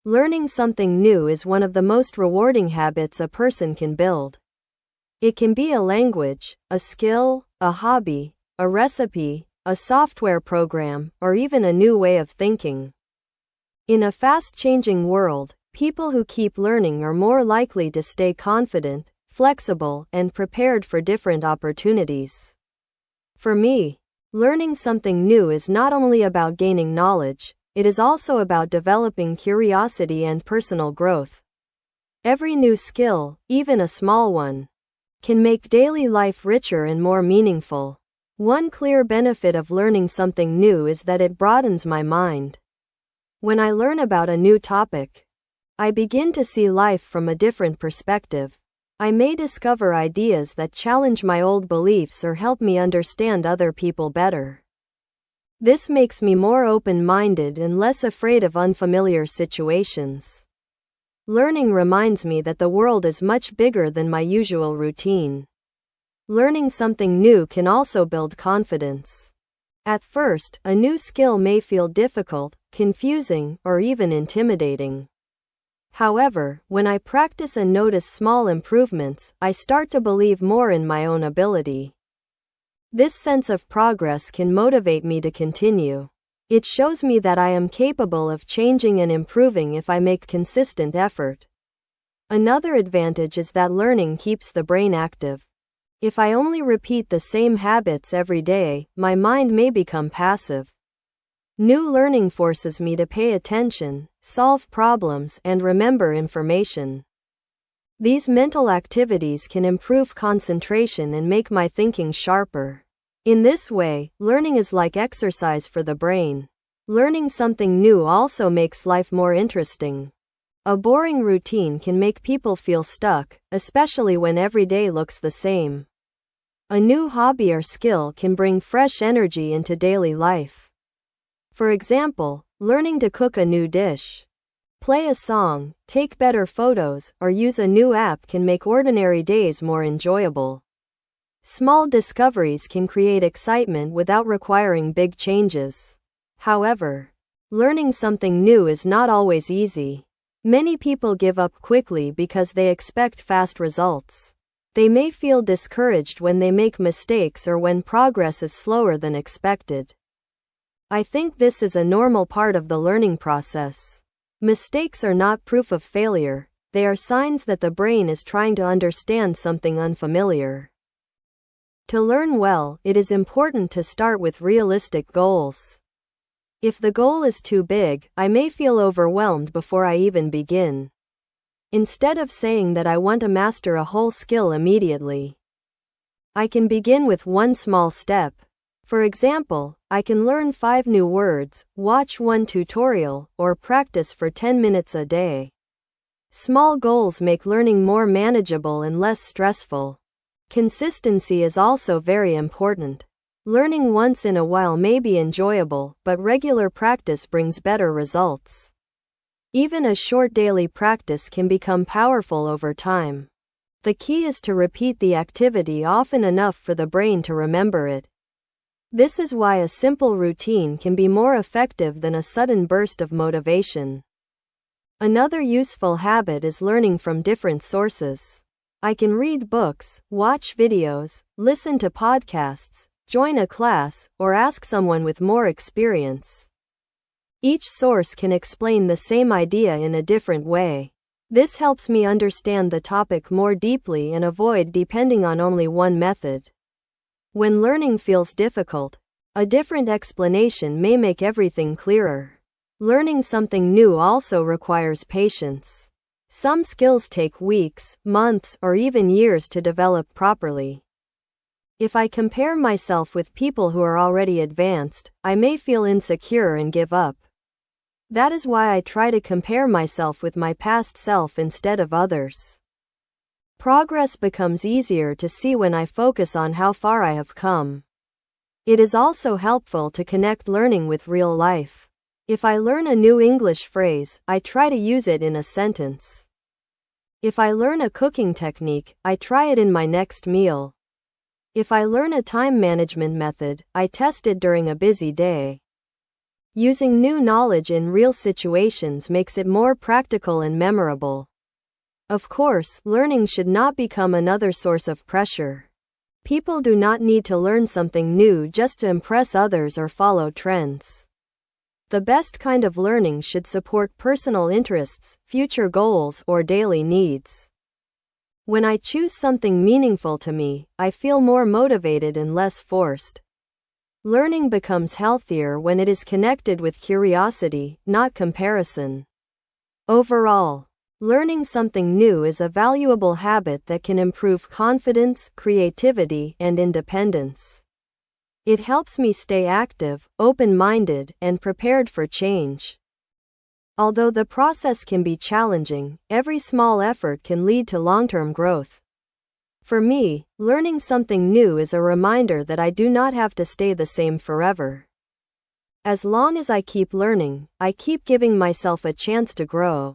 Learning something new is one of the most rewarding habits a person can build. It can be a language, a skill, a hobby, a recipe, a software program, or even a new way of thinking. In a fast-changing world, people who keep learning are more likely to stay confident, flexible, and prepared for different opportunities. For me, learning something new is not only about gaining knowledge, it is also about developing curiosity and personal growth. Every new skill, even a small one, can make daily life richer and more meaningful. One clear benefit of learning something new is that it broadens my mind. When I learn about a new topic, I begin to see life from a different perspective. I may discover ideas that challenge my old beliefs or help me understand other people better. This makes me more open-minded and less afraid of unfamiliar situations. Learning reminds me that the world is much bigger than my usual routine. Learning something new can also build confidence. At first, a new skill may feel difficult, confusing, or even intimidating. However, when I practice and notice small improvements, I start to believe more in my own ability. This sense of progress can motivate me to continue. It shows me that I am capable of changing and improving if I make consistent effort. Another advantage is that learning keeps the brain active. If I only repeat the same habits every day, my mind may become passive. New learning forces me to pay attention, solve problems, and remember information. These mental activities can improve concentration and make my thinking sharper. In this way, learning is like exercise for the brain. Learning something new also makes life more interesting. A boring routine can make people feel stuck, especially when every day looks the same. A new hobby or skill can bring fresh energy into daily life. For example, learning to cook a new dish, play a song, take better photos, or use a new app can make ordinary days more enjoyable. Small discoveries can create excitement without requiring big changes. However, learning something new is not always easy. Many people give up quickly because they expect fast results. They may feel discouraged when they make mistakes or when progress is slower than expected. I think this is a normal part of the learning process. Mistakes are not proof of failure, they are signs that the brain is trying to understand something unfamiliar. To learn well, it is important to start with realistic goals. If the goal is too big, I may feel overwhelmed before I even begin. Instead of saying that I want to master a whole skill immediately, I can begin with one small step. For example, I can learn 5 new words, watch one tutorial, or practice for 10 minutes a day. Small goals make learning more manageable and less stressful. Consistency is also very important. Learning once in a while may be enjoyable, but regular practice brings better results. Even a short daily practice can become powerful over time. The key is to repeat the activity often enough for the brain to remember it. This is why a simple routine can be more effective than a sudden burst of motivation. Another useful habit is learning from different sources. I can read books, watch videos, listen to podcasts, join a class, or ask someone with more experience. Each source can explain the same idea in a different way. This helps me understand the topic more deeply and avoid depending on only one method. When learning feels difficult, a different explanation may make everything clearer. Learning something new also requires patience. Some skills take weeks, months, or even years to develop properly. If I compare myself with people who are already advanced, I may feel insecure and give up. That is why I try to compare myself with my past self instead of others. Progress becomes easier to see when I focus on how far I have come. It is also helpful to connect learning with real life. If I learn a new English phrase, I try to use it in a sentence. If I learn a cooking technique, I try it in my next meal. If I learn a time management method, I test it during a busy day. Using new knowledge in real situations makes it more practical and memorable. Of course, learning should not become another source of pressure. People do not need to learn something new just to impress others or follow trends. The best kind of learning should support personal interests, future goals, or daily needs. When I choose something meaningful to me, I feel more motivated and less forced. Learning becomes healthier when it is connected with curiosity, not comparison. Overall, learning something new is a valuable habit that can improve confidence, creativity, and independence. It helps me stay active, open-minded, and prepared for change. Although the process can be challenging, every small effort can lead to long-term growth. For me, learning something new is a reminder that I do not have to stay the same forever. As long as I keep learning, I keep giving myself a chance to grow.